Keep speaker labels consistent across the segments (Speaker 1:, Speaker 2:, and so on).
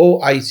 Speaker 1: OIC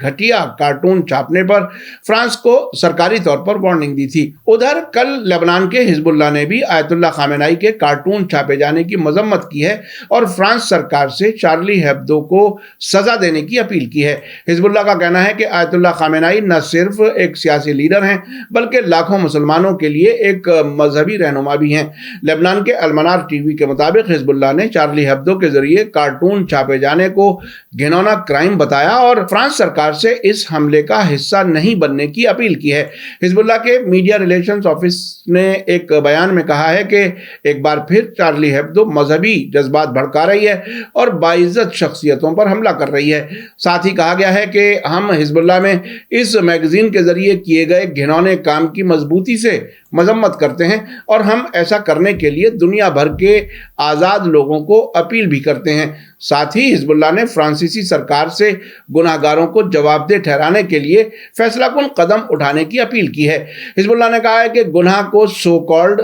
Speaker 1: گھٹیا cartoon چھاپنے پر France کو سرکاری طور پر وارننگ دی تھی۔ ادھر کل لبنان کے حزب اللہ نے بھی آیت اللہ خامنائی کے کارٹون چھاپے جانے کی مذمت کی ہے اور فرانس سرکار سے چارلی ہیبدو کو سزا دینے کی اپیل کی ہے۔ حزب اللہ کا کہنا ہے کہ آیت اللہ خامنائی نہ صرف ایک سیاسی لیڈر ہیں بلکہ لاکھوں مسلمانوں کے لیے ایک مذہبی رہنما بھی ہیں۔ لبنان کے المنار ٹی وی کے مطابق حزب اللہ نے چارلی ہیبدو کے ذریعے کارٹون چھاپے جانے کو گھناؤنا کرائم بتایا اور فرانس سرکار سے اس حملے کا حصہ نہیں بننے کی اپیل کی ہے۔ حزب اللہ کے میڈیا ریلیشنز آفس نے ایک بیان میں کہا ہے کہ ایک بار پھر چارلی ہیبدو مذہبی جذبات بھڑکا رہی ہے اور باعزت شخصیتوں پر حملہ کر رہی ہے۔ ساتھ ہی کہا گیا ہے کہ ہم حزب اللہ میں اس میگزین کے ذریعے کیے گئے گھناؤنے کام کی مضبوطی سے مذمت کرتے ہیں اور ہم ایسا کرنے کے لیے دنیا بھر کے آزاد لوگوں کو اپیل بھی کرتے ہیں۔ ساتھ ہی حزب اللہ نے فرانسیسی سرکار سے گناہ گاروں کو جواب دہ ٹھہرانے کے لیے فیصلہ کن قدم اٹھانے کی اپیل کی ہے۔ حزب اللہ نے کہا ہے کہ گناہ کو سو کالڈ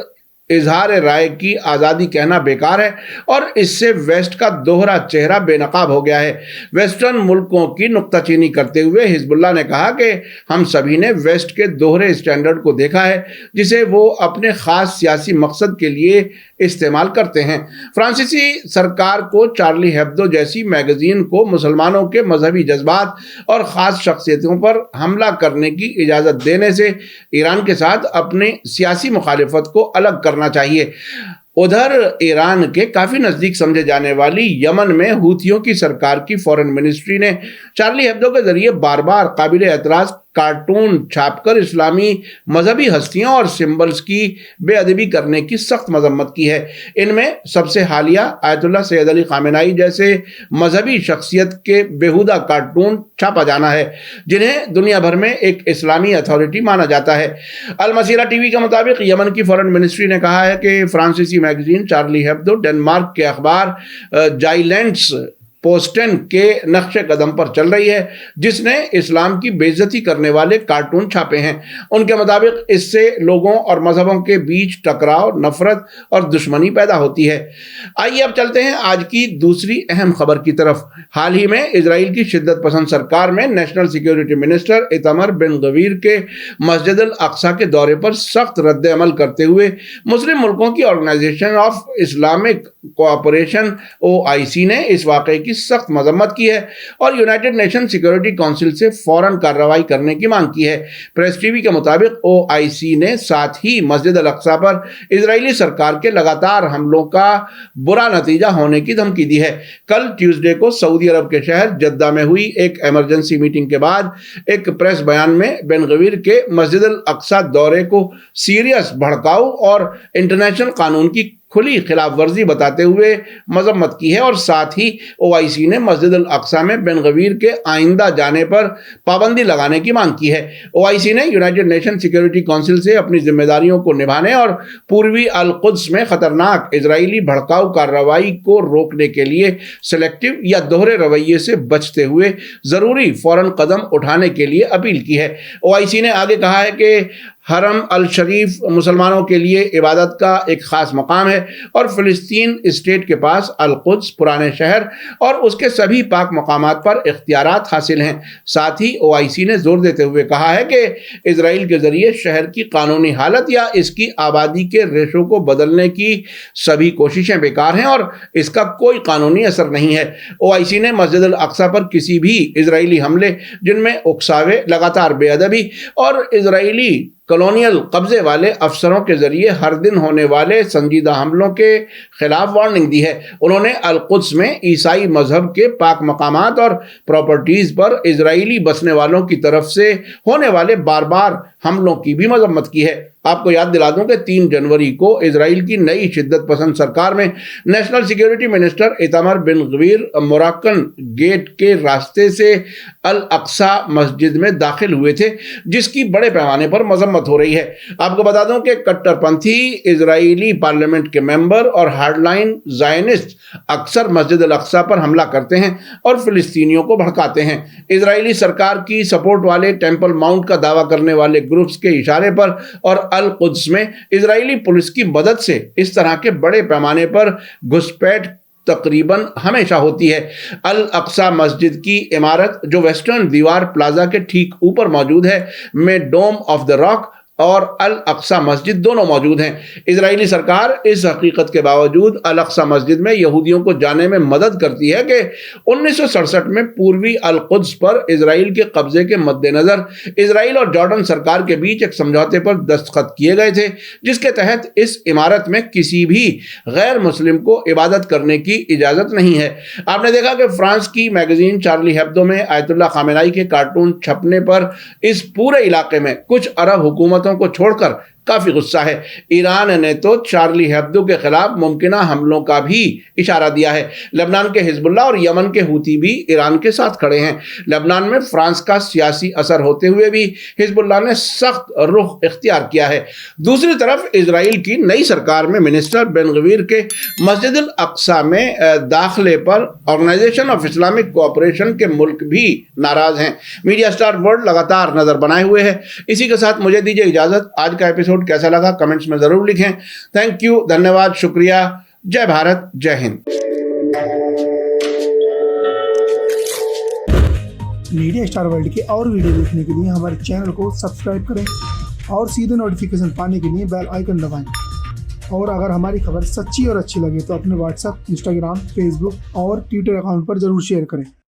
Speaker 1: اظہار رائے کی آزادی کہنا بیکار ہے اور اس سے ویسٹ کا دوہرا چہرہ بے نقاب ہو گیا ہے۔ ویسٹرن ملکوں کی نکتہ چینی کرتے ہوئے حزب اللہ نے کہا کہ ہم سبھی نے ویسٹ کے دوہرے اسٹینڈرڈ کو دیکھا ہے جسے وہ اپنے خاص سیاسی مقصد کے لیے استعمال کرتے ہیں۔ فرانسیسی سرکار کو چارلی ہیبدو جیسی میگزین کو مسلمانوں کے مذہبی جذبات اور خاص شخصیتوں پر حملہ کرنے کی اجازت دینے سے ایران کے ساتھ اپنی سیاسی مخالفت کو الگ کرنا چاہیے۔ ادھر ایران کے کافی نزدیک سمجھے جانے والی یمن میں ہوتھیوں کی سرکار کی فورن منسٹری نے چارلی ہیبدو کے ذریعے بار بار قابل اعتراض کارٹون چھاپ کر اسلامی مذہبی ہستیوں اور سمبلز کی بے ادبی کرنے کی سخت مذمت کی ہے۔ ان میں سب سے حالیہ آیت اللہ سید علی خامنائی جیسے مذہبی شخصیت کے بیہودہ کارٹون چھاپا جانا ہے جنہیں دنیا بھر میں ایک اسلامی اتھارٹی مانا جاتا ہے۔ المسیرہ ٹی وی کے مطابق یمن کی فورن منسٹری نے کہا ہے کہ فرانسیسی میگزین چارلی ہیبدو ڈنمارک کے اخبار جائلینڈس پوسٹن کے نقش قدم پر چل رہی ہے جس نے اسلام کی بے عزتی کرنے والے کارٹون چھاپے ہیں۔ ان کے مطابق اس سے لوگوں اور مذہبوں کے بیچ ٹکراؤ، نفرت اور دشمنی پیدا ہوتی ہے۔ آئیے اب چلتے ہیں آج کی دوسری اہم خبر کی طرف۔ حال ہی میں اسرائیل کی شدت پسند سرکار میں نیشنل سیکیورٹی منسٹر ایتمر بن غویر کے مسجد الاقصی کے دورے پر سخت رد عمل کرتے ہوئے مسلم ملکوں کی organization of Islamic cooperation OIC نے اس واقعے کی سخت مذمت کی ہے اور یونائٹڈ نیشن سیکیورٹی کونسل سے فوراً کارروائی کرنے کی مانگ کی ہے۔ پریس ٹی وی کے مطابق OIC نے ساتھ ہی مسجد الاقصی پر اسرائیلی سرکار کے لگاتار حملوں کا برا نتیجہ ہونے کی دھمکی دی ہے۔ کل ٹیوزڈے کو سعودی عرب کے شہر جدہ میں ہوئی ایک ایمرجنسی میٹنگ کے بعد ایک پریس بیان میں بن غویر کے مسجد الاقصی دورے کو سیریس، بھڑکاؤ اور انٹرنیشنل قانون کی کھلی خلاف ورزی بتاتے ہوئے مذمت کی ہے اور ساتھ ہی OIC نے مسجد الاقصی میں بن غویر کے آئندہ جانے پر پابندی لگانے کی مانگ کی ہے۔ OIC نے یونائٹڈ نیشن سیکیورٹی کونسل سے اپنی ذمہ داریوں کو نبھانے اور پوروی القدس میں خطرناک اسرائیلی بھڑکاؤ کارروائی کو روکنے کے لیے سلیکٹو یا دوہرے رویے سے بچتے ہوئے ضروری فوراً قدم اٹھانے کے لیے اپیل کی ہے۔ OIC نے آگے کہا ہے کہ حرم الشریف مسلمانوں کے لیے عبادت کا ایک خاص مقام ہے اور فلسطین اسٹیٹ کے پاس القدس، پرانے شہر اور اس کے سبھی پاک مقامات پر اختیارات حاصل ہیں۔ ساتھ ہی OIC نے زور دیتے ہوئے کہا ہے کہ اسرائیل کے ذریعے شہر کی قانونی حالت یا اس کی آبادی کے ریشوں کو بدلنے کی سبھی کوششیں بیکار ہیں اور اس کا کوئی قانونی اثر نہیں ہے۔ OIC نے مسجد الاقصی پر کسی بھی اسرائیلی حملے جن میں اکساوے، لگاتار بے ادبی اور اسرائیلی کلونیل قبضے والے افسروں کے ذریعے ہر دن ہونے والے سنجیدہ حملوں کے خلاف وارننگ دی ہے۔ انہوں نے القدس میں عیسائی مذہب کے پاک مقامات اور پراپرٹیز پر اسرائیلی بسنے والوں کی طرف سے ہونے والے بار بار حملوں کی بھی مذمت کی ہے۔ آپ کو یاد دلا دوں کہ 3 جنوری کو اسرائیل کی نئی شدت پسند سرکار میں نیشنل سیکیورٹی منسٹر ایتمر بن غویر موراکن گیٹ کے راستے سے الاقصی مسجد میں داخل ہوئے تھے جس کی بڑے پیمانے پر مذمت ہو رہی ہے۔ آپ کو بتا دوں کہ کٹر پنتھی اسرائیلی پارلیمنٹ کے ممبر اور ہارڈ لائن زائنسٹ اکثر مسجد الاقصی پر حملہ کرتے ہیں اور فلسطینیوں کو بھڑکاتے ہیں۔ اسرائیلی سرکار کی سپورٹ والے ٹیمپل ماؤنٹ کا دعویٰ کرنے والے گروپس کے اشارے پر اور القدس میں اسرائیلی پولیس کی مدد سے اس طرح کے بڑے پیمانے پر گھسپیٹ تقریباً ہمیشہ ہوتی ہے۔ الاقصی مسجد کی عمارت جو ویسٹرن دیوار پلازا کے ٹھیک اوپر موجود ہے میں ڈوم آف دا راک اور الاقصی مسجد دونوں موجود ہیں۔ اسرائیلی سرکار اس حقیقت کے باوجود الاقصی مسجد میں یہودیوں کو جانے میں مدد کرتی ہے کہ 1967 میں پوروی القدس پر اسرائیل کے قبضے کے مد نظر اسرائیل اور جارڈن سرکار کے بیچ ایک سمجھوتے پر دستخط کیے گئے تھے جس کے تحت اس عمارت میں کسی بھی غیر مسلم کو عبادت کرنے کی اجازت نہیں ہے۔ آپ نے دیکھا کہ فرانس کی میگزین چارلی ہیبدو میں آیت اللہ خامنائی کے کارٹون چھپنے پر اس پورے علاقے میں کچھ عرب حکومتوں کو چھوڑ کر کافی غصہ ہے۔ ایران نے تو چارلی ہیبدو کے خلاف ممکنہ حملوں کا بھی اشارہ دیا ہے۔ لبنان کے حزب اللہ اور یمن کے ہوتی بھی ایران کے ساتھ کھڑے ہیں۔ لبنان میں فرانس کا سیاسی اثر ہوتے ہوئے بھی حزب اللہ نے سخت رخ اختیار کیا ہے۔ دوسری طرف اسرائیل کی نئی سرکار میں منسٹر بن غویر کے مسجد الاقصی میں داخلے پر آرگنائزیشن آف اسلامک کوآپریشن کے ملک بھی ناراض ہیں۔ میڈیا سٹار ورلڈ لگاتار نظر بنائے ہوئے ہے۔ اسی کے ساتھ مجھے دیجیے اجازت۔ آج کا ایپیسوڈ کیسا لگا کمنٹس میں ضرور لکھیں۔ تھینک یو، دھنیہ واد، شکریہ، جے بھارت، جے ہند۔
Speaker 2: میڈیا سٹار ورلڈ کے اور ویڈیو دیکھنے کے لیے ہمارے چینل کو سبسکرائب کریں اور سیدھے نوٹیفیکیشن پانے کے لیے بیل آئیکن دبائیں۔ اور اگر ہماری خبر سچی اور اچھی لگے تو اپنے واٹس ایپ، انسٹاگرام، فیس بک اور ٹویٹر اکاؤنٹ پر ضرور شیئر کریں۔